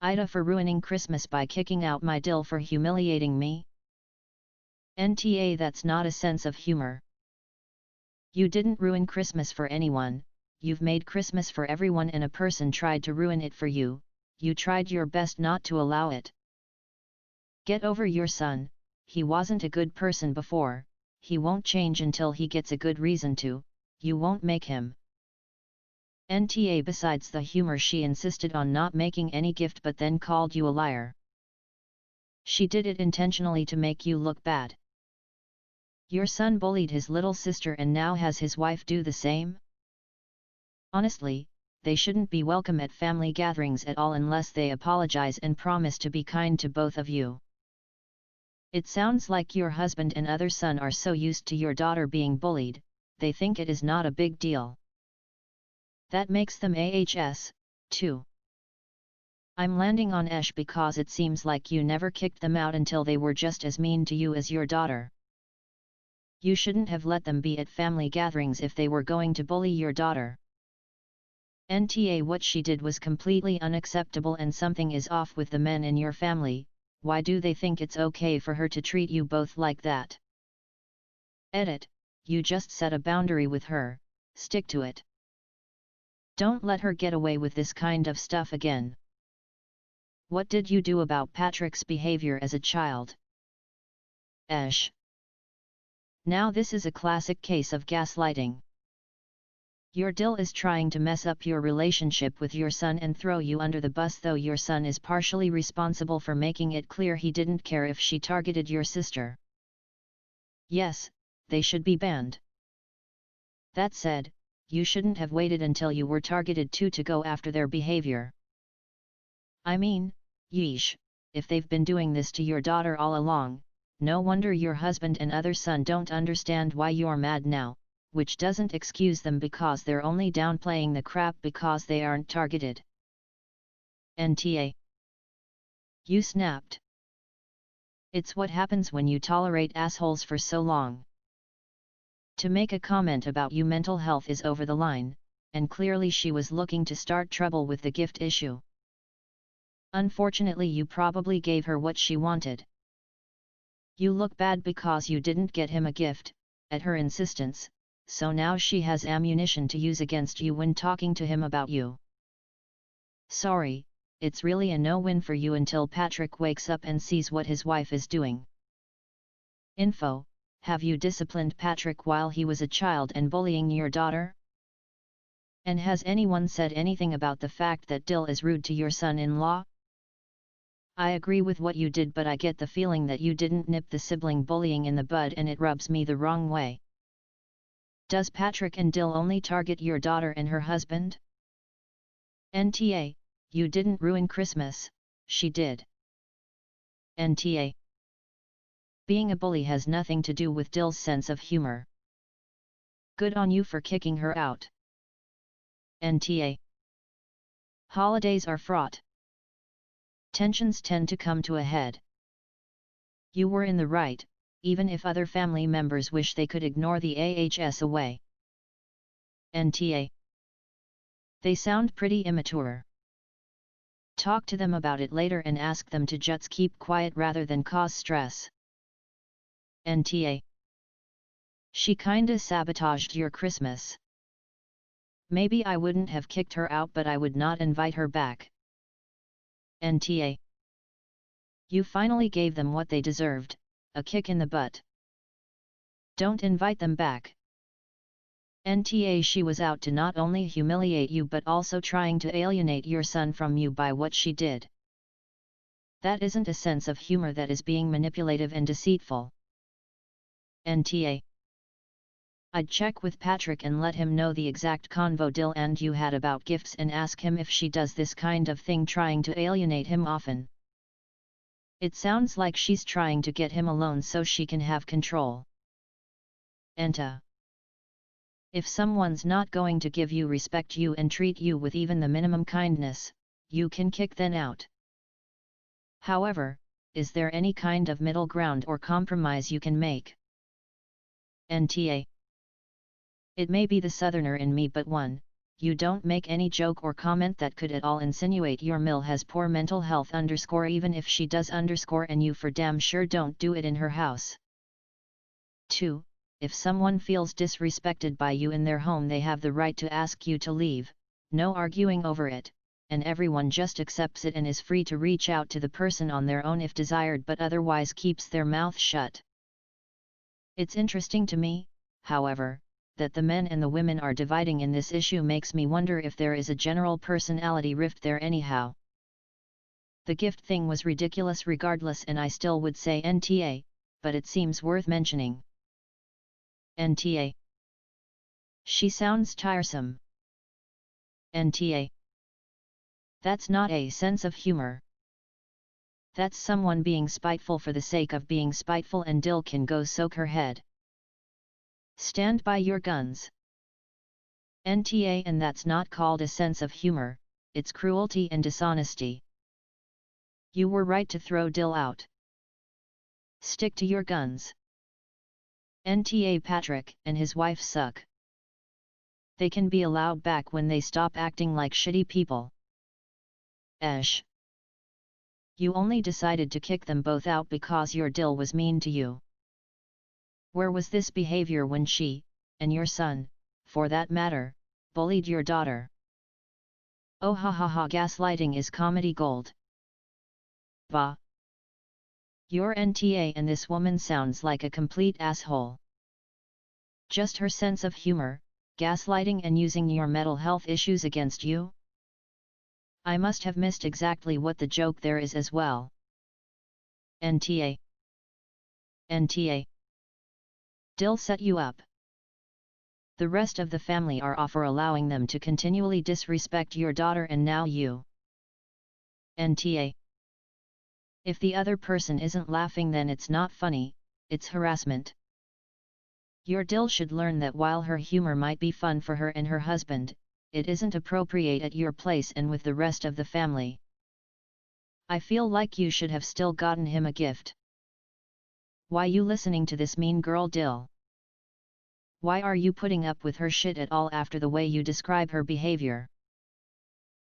AITA for ruining Christmas by kicking out my DIL for humiliating me? NTA, that's not a sense of humor. You didn't ruin Christmas for anyone, you've made Christmas for everyone, and a person tried to ruin it for you, you tried your best not to allow it. Get over your son, he wasn't a good person before, he won't change until he gets a good reason to, you won't make him. NTA, besides the humor, she insisted on not making any gift but then called you a liar. She did it intentionally to make you look bad. Your son bullied his little sister and now has his wife do the same? Honestly, they shouldn't be welcome at family gatherings at all unless they apologize and promise to be kind to both of you. It sounds like your husband and other son are so used to your daughter being bullied, they think it is not a big deal. That makes them AHS, too. I'm landing on Esh because it seems like you never kicked them out until they were just as mean to you as your daughter. You shouldn't have let them be at family gatherings if they were going to bully your daughter. NTA, what she did was completely unacceptable and something is off with the men in your family. Why do they think it's okay for her to treat you both like that? Edit, you just set a boundary with her, stick to it. Don't let her get away with this kind of stuff again. What did you do about Patrick's behavior as a child? Esh. Now this is a classic case of gaslighting. Your DIL is trying to mess up your relationship with your son and throw you under the bus, though your son is partially responsible for making it clear he didn't care if she targeted your sister. Yes, they should be banned. That said, you shouldn't have waited until you were targeted to go after their behavior. I mean, yeesh, if they've been doing this to your daughter all along, no wonder your husband and other son don't understand why you're mad now, which doesn't excuse them because they're only downplaying the crap because they aren't targeted. NTA. You snapped. It's what happens when you tolerate assholes for so long. To make a comment about you mental health is over the line, and clearly she was looking to start trouble with the gift issue. Unfortunately, you probably gave her what she wanted. You look bad because you didn't get him a gift, at her insistence, so now she has ammunition to use against you when talking to him about you. Sorry, it's really a no-win for you until Patrick wakes up and sees what his wife is doing. Info: have you disciplined Patrick while he was a child and bullying your daughter? And has anyone said anything about the fact that DIL is rude to your son-in-law? I agree with what you did, but I get the feeling that you didn't nip the sibling bullying in the bud, and it rubs me the wrong way. Does Patrick and DIL only target your daughter and her husband? NTA, you didn't ruin Christmas, she did. NTA. Being a bully has nothing to do with DIL's sense of humor. Good on you for kicking her out. NTA. Holidays are fraught. Tensions tend to come to a head. You were in the right, even if other family members wish they could ignore the AHS away. NTA. They sound pretty immature. Talk to them about it later and ask them to just keep quiet rather than cause stress. NTA. She kinda sabotaged your Christmas. Maybe I wouldn't have kicked her out, but I would not invite her back. NTA. You finally gave them what they deserved, a kick in the butt. Don't invite them back. NTA. She was out to not only humiliate you but also trying to alienate your son from you by what she did. That isn't a sense of humor, that is being manipulative and deceitful. NTA. I'd check with Patrick and let him know the exact convo DIL and you had about gifts and ask him if she does this kind of thing, trying to alienate him often. It sounds like she's trying to get him alone so she can have control. NTA. If someone's not going to give you respect you and treat you with even the minimum kindness, you can kick them out. However, is there any kind of middle ground or compromise you can make? NTA. It may be the southerner in me, but one, you don't make any joke or comment that could at all insinuate your mill has poor mental health _ even if she does _ and you for damn sure don't do it in her house. 2. If someone feels disrespected by you in their home, they have the right to ask you to leave, no arguing over it, and everyone just accepts it and is free to reach out to the person on their own if desired, but otherwise keeps their mouth shut. It's interesting to me, however, that the men and the women are dividing in this issue makes me wonder if there is a general personality rift there anyhow. The gift thing was ridiculous regardless, and I still would say NTA, but it seems worth mentioning. NTA. She sounds tiresome. NTA. That's not a sense of humor. That's someone being spiteful for the sake of being spiteful, and DIL can go soak her head. Stand by your guns. NTA. And that's not called a sense of humor, it's cruelty and dishonesty. You were right to throw DIL out. Stick to your guns. NTA. Patrick and his wife suck. They can be allowed back when they stop acting like shitty people. Esh. You only decided to kick them both out because your DIL was mean to you. Where was this behavior when she, and your son, for that matter, bullied your daughter? Oh ha ha ha, gaslighting is comedy gold. Bah. Your NTA and this woman sounds like a complete asshole. Just her sense of humor, gaslighting and using your mental health issues against you? I must have missed exactly what the joke there is as well. NTA. NTA. DIL set you up. The rest of the family are off for allowing them to continually disrespect your daughter, and now you. NTA. If the other person isn't laughing, then it's not funny, it's harassment. Your DIL should learn that while her humor might be fun for her and her husband, it isn't appropriate at your place and with the rest of the family. I feel like you should have still gotten him a gift. Why you listening to this mean girl DIL? Why are you putting up with her shit at all after the way you describe her behavior?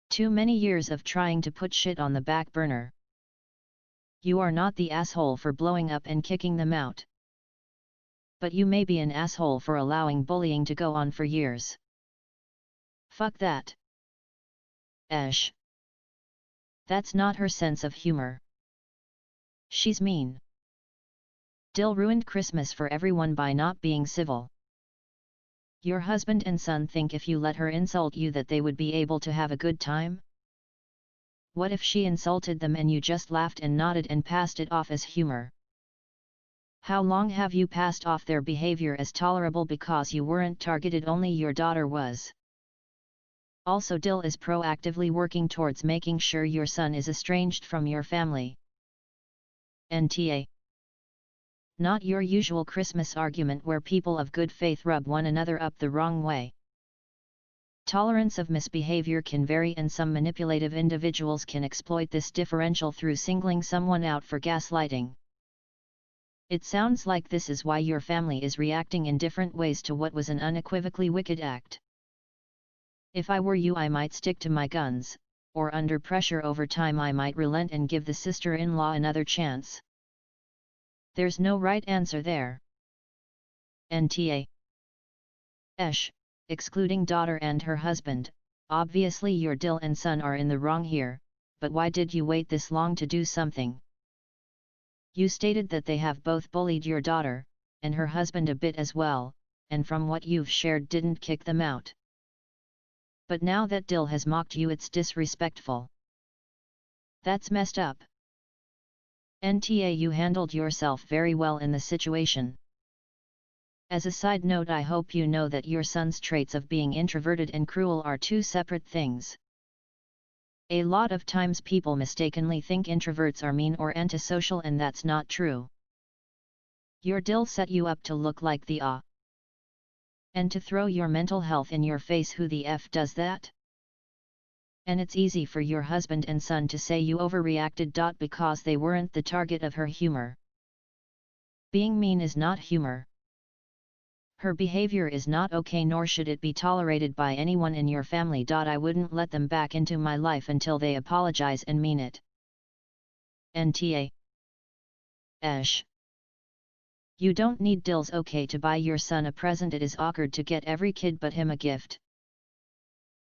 Too many years of trying to put shit on the back burner. You are not the asshole for blowing up and kicking them out. But you may be an asshole for allowing bullying to go on for years. Fuck that. Esh. That's not her sense of humor. She's mean. DIL ruined Christmas for everyone by not being civil. Your husband and son think if you let her insult you that they would be able to have a good time? What if she insulted them and you just laughed and nodded and passed it off as humor? How long have you passed off their behavior as tolerable because you weren't targeted, only your daughter was? Also, DIL is proactively working towards making sure your son is estranged from your family. NTA. Not your usual Christmas argument where people of good faith rub one another up the wrong way. Tolerance of misbehavior can vary, and some manipulative individuals can exploit this differential through singling someone out for gaslighting. It sounds like this is why your family is reacting in different ways to what was an unequivocally wicked act. If I were you, I might stick to my guns, or under pressure over time I might relent and give the sister-in-law another chance. There's no right answer there. NTA. Esh, excluding daughter and her husband, obviously your DIL and son are in the wrong here, but why did you wait this long to do something? You stated that they have both bullied your daughter, and her husband a bit as well, and from what you've shared didn't kick them out. But now that DIL has mocked you, it's disrespectful. That's messed up. NTA. You handled yourself very well in the situation. As a side note, I hope you know that your son's traits of being introverted and cruel are two separate things. A lot of times people mistakenly think introverts are mean or antisocial, and that's not true. Your DIL set you up to look like the and to throw your mental health in your face. Who the F does that? And it's easy for your husband and son to say you overreacted because they weren't the target of her humor. Being mean is not humor. Her behavior is not okay, nor should it be tolerated by anyone in your family. I wouldn't let them back into my life until they apologize and mean it. NTA. Esh. You don't need DILs. Okay to buy your son a present. It is awkward to get every kid but him a gift.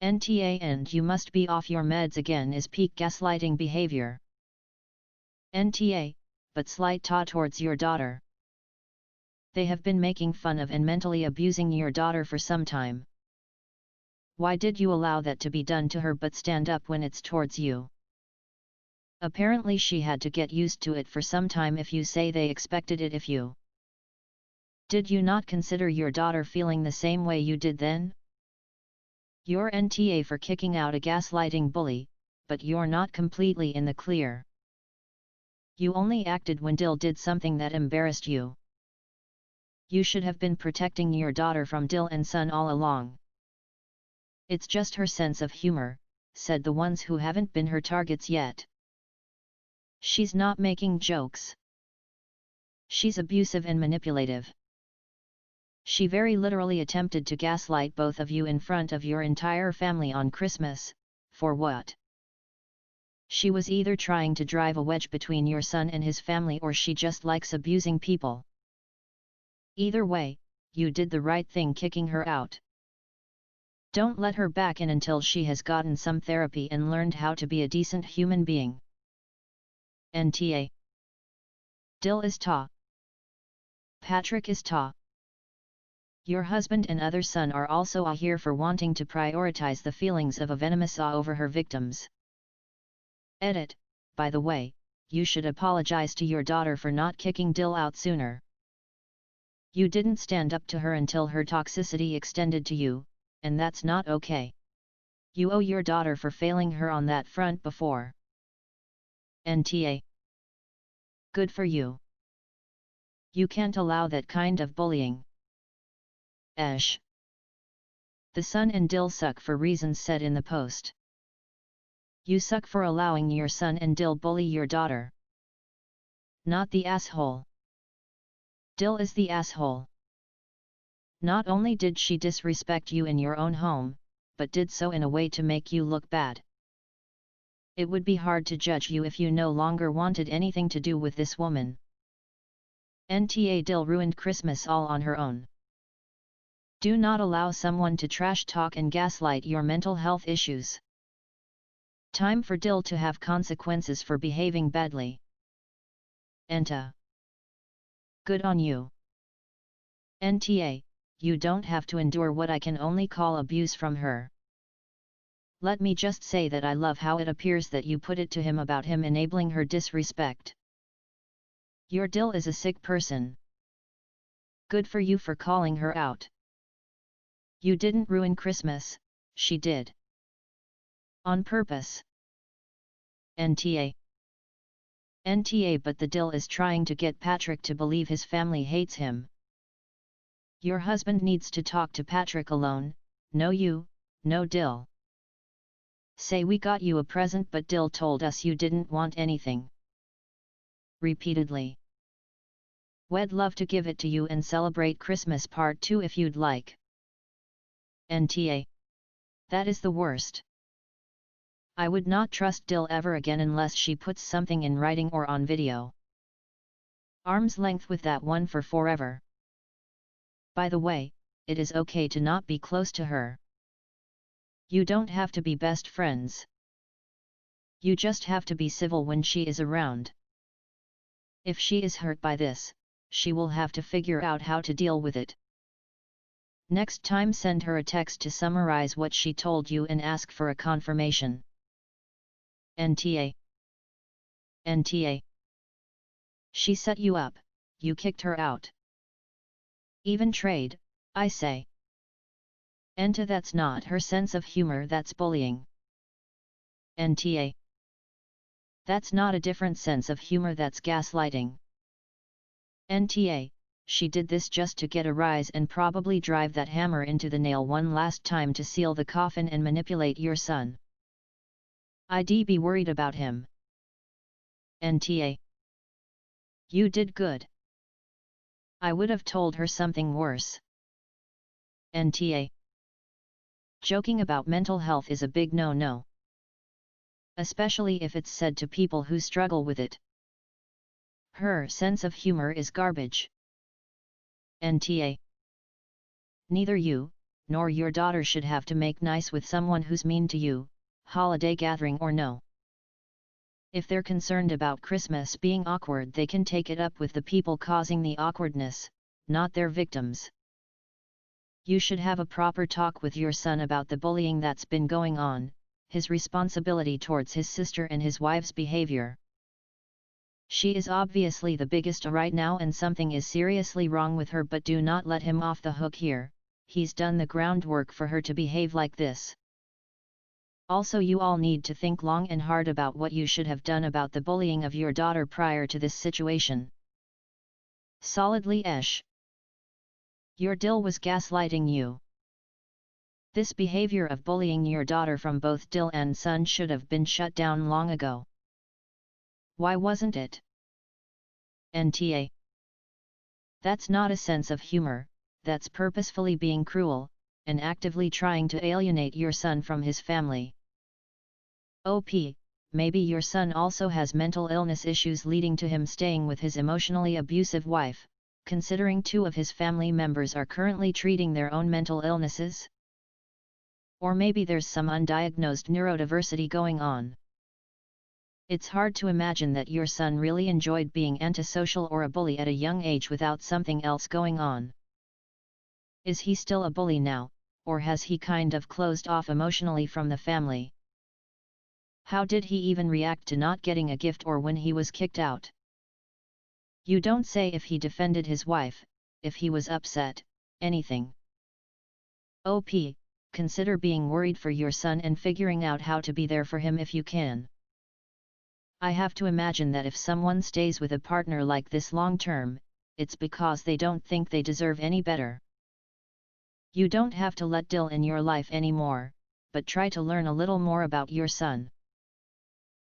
NTA. And you must be off your meds again is peak gaslighting behavior. NTA. But slight towards your daughter. They have been making fun of and mentally abusing your daughter for some time. Why did you allow that to be done to her but stand up when it's towards you? Apparently she had to get used to it for some time if you say they expected it if you. Did you not consider your daughter feeling the same way you did then? You're NTA for kicking out a gaslighting bully, but you're not completely in the clear. You only acted when DIL did something that embarrassed you. You should have been protecting your daughter from DIL and son all along. It's just her sense of humor, said the ones who haven't been her targets yet. She's not making jokes. She's abusive and manipulative. She very literally attempted to gaslight both of you in front of your entire family on Christmas. For what? She was either trying to drive a wedge between your son and his family, or she just likes abusing people. Either way, you did the right thing kicking her out. Don't let her back in until she has gotten some therapy and learned how to be a decent human being. NTA. DIL is ta. Patrick is ta. Your husband and other son are also here for wanting to prioritize the feelings of a venomous over her victims. Edit. By the way, you should apologize to your daughter for not kicking DIL out sooner. You didn't stand up to her until her toxicity extended to you, and that's not okay. You owe your daughter for failing her on that front before. NTA. Good for you. You can't allow that kind of bullying. Esh. The son and DIL suck for reasons said in the post. You suck for allowing your son and DIL bully your daughter. Not the asshole. DIL is the asshole. Not only did she disrespect you in your own home, but did so in a way to make you look bad. It would be hard to judge you if you no longer wanted anything to do with this woman. NTA. DIL ruined Christmas all on her own. Do not allow someone to trash talk and gaslight your mental health issues. Time for DIL to have consequences for behaving badly. AITA. Good on you. NTA. You don't have to endure what I can only call abuse from her. Let me just say that I love how it appears that you put it to him about him enabling her disrespect. Your DIL is a sick person. Good for you for calling her out. You didn't ruin Christmas, she did. On purpose. NTA. NTA. But the DIL is trying to get Patrick to believe his family hates him. Your husband needs to talk to Patrick alone, no you, no DIL. Say we got you a present but DIL told us you didn't want anything. Repeatedly. We'd love to give it to you and celebrate Christmas part 2 if you'd like. NTA. That is the worst. I would not trust DIL ever again unless she puts something in writing or on video. Arm's length with that one for forever. By the way, it is okay to not be close to her. You don't have to be best friends. You just have to be civil when she is around. If she is hurt by this, she will have to figure out how to deal with it. Next time send her a text to summarize what she told you and ask for a confirmation. NTA. NTA. She set you up, you kicked her out. Even trade, I say. NTA. That's not her sense of humor, that's bullying. NTA. That's not a different sense of humor, that's gaslighting. NTA. She did this just to get a rise and probably drive that hammer into the nail one last time to seal the coffin and manipulate your son. I'd be worried about him. NTA. You did good. I would have told her something worse. NTA. Joking about mental health is a big no-no. Especially if it's said to people who struggle with it. Her sense of humor is garbage. NTA. Neither you, nor your daughter should have to make nice with someone who's mean to you, holiday gathering or no. If they're concerned about Christmas being awkward, they can take it up with the people causing the awkwardness, not their victims. You should have a proper talk with your son about the bullying that's been going on, his responsibility towards his sister and his wife's behavior. She is obviously the biggest right now and something is seriously wrong with her, but do not let him off the hook here. He's done the groundwork for her to behave like this. Also, you all need to think long and hard about what you should have done about the bullying of your daughter prior to this situation. Solidly Esh. Your DIL was gaslighting you. This behavior of bullying your daughter from both DIL and son should have been shut down long ago. Why wasn't it? NTA. That's not a sense of humor, that's purposefully being cruel, and actively trying to alienate your son from his family. OP, maybe your son also has mental illness issues leading to him staying with his emotionally abusive wife, considering 2 of his family members are currently treating their own mental illnesses? Or maybe there's some undiagnosed neurodiversity going on. It's hard to imagine that your son really enjoyed being antisocial or a bully at a young age without something else going on. Is he still a bully now, or has he kind of closed off emotionally from the family? How did he even react to not getting a gift or when he was kicked out? You don't say if he defended his wife, if he was upset, anything. OP, consider being worried for your son and figuring out how to be there for him if you can. I have to imagine that if someone stays with a partner like this long term, it's because they don't think they deserve any better. You don't have to let DIL in your life anymore, but try to learn a little more about your son.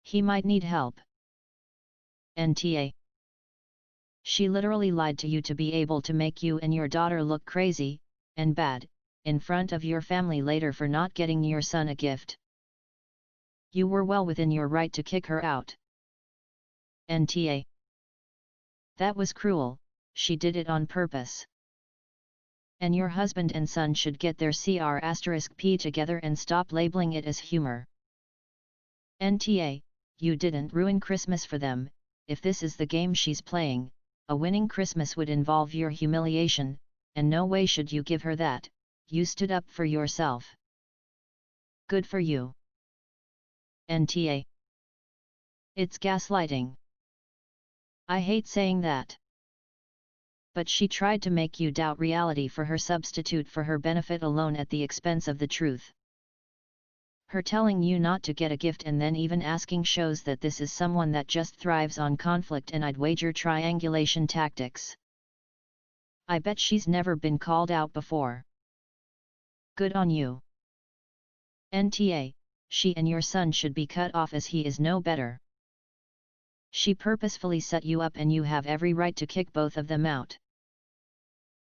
He might need help. NTA. She literally lied to you to be able to make you and your daughter look crazy, and bad, in front of your family later for not getting your son a gift. You were well within your right to kick her out. NTA. That was cruel, she did it on purpose. And your husband and son should get their CR*P together and stop labeling it as humor. NTA, you didn't ruin Christmas for them. If this is the game she's playing, a winning Christmas would involve your humiliation, and no way should you give her that. You stood up for yourself. Good for you. NTA. It's gaslighting. I hate saying that. But she tried to make you doubt reality for her substitute for her benefit alone at the expense of the truth. Her telling you not to get a gift and then even asking shows that this is someone that just thrives on conflict and I'd wager triangulation tactics. I bet she's never been called out before. Good on you. NTA, she and your son should be cut off as he is no better. She purposefully set you up and you have every right to kick both of them out.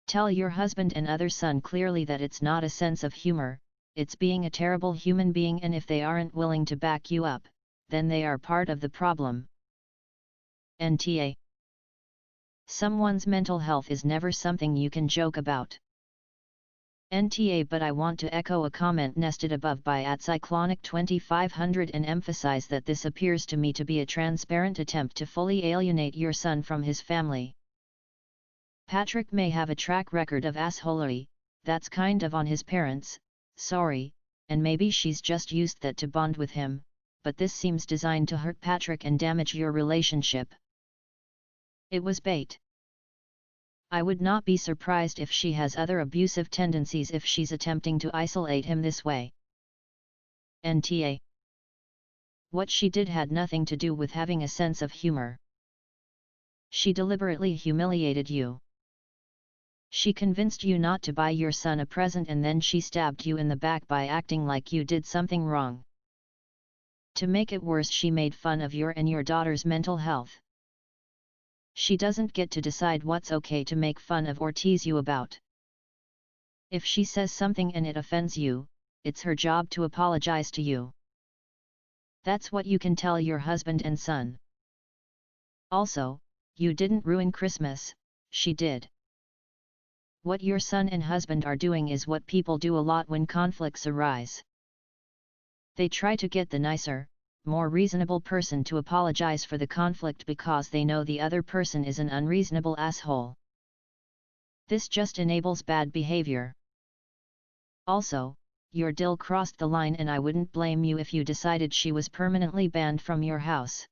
Tell your husband and other son clearly that it's not a sense of humor, it's being a terrible human being, and if they aren't willing to back you up, then they are part of the problem. NTA. Someone's mental health is never something you can joke about. NTA. But I want to echo a comment nested above by @Cyclonic2500 and emphasize that this appears to me to be a transparent attempt to fully alienate your son from his family. Patrick may have a track record of assholery, that's kind of on his parents, sorry, and maybe she's just used that to bond with him, but this seems designed to hurt Patrick and damage your relationship. It was bait. I would not be surprised if she has other abusive tendencies if she's attempting to isolate him this way. NTA. What she did had nothing to do with having a sense of humor. She deliberately humiliated you. She convinced you not to buy your son a present and then she stabbed you in the back by acting like you did something wrong. To make it worse, she made fun of your and your daughter's mental health. She doesn't get to decide what's okay to make fun of or tease you about. If she says something and it offends you, it's her job to apologize to you. That's what you can tell your husband and son. Also, you didn't ruin Christmas, she did. What your son and husband are doing is what people do a lot when conflicts arise. They try to get the nicer, more reasonable person to apologize for the conflict because they know the other person is an unreasonable asshole. This just enables bad behavior. Also, your DIL crossed the line and I wouldn't blame you if you decided she was permanently banned from your house.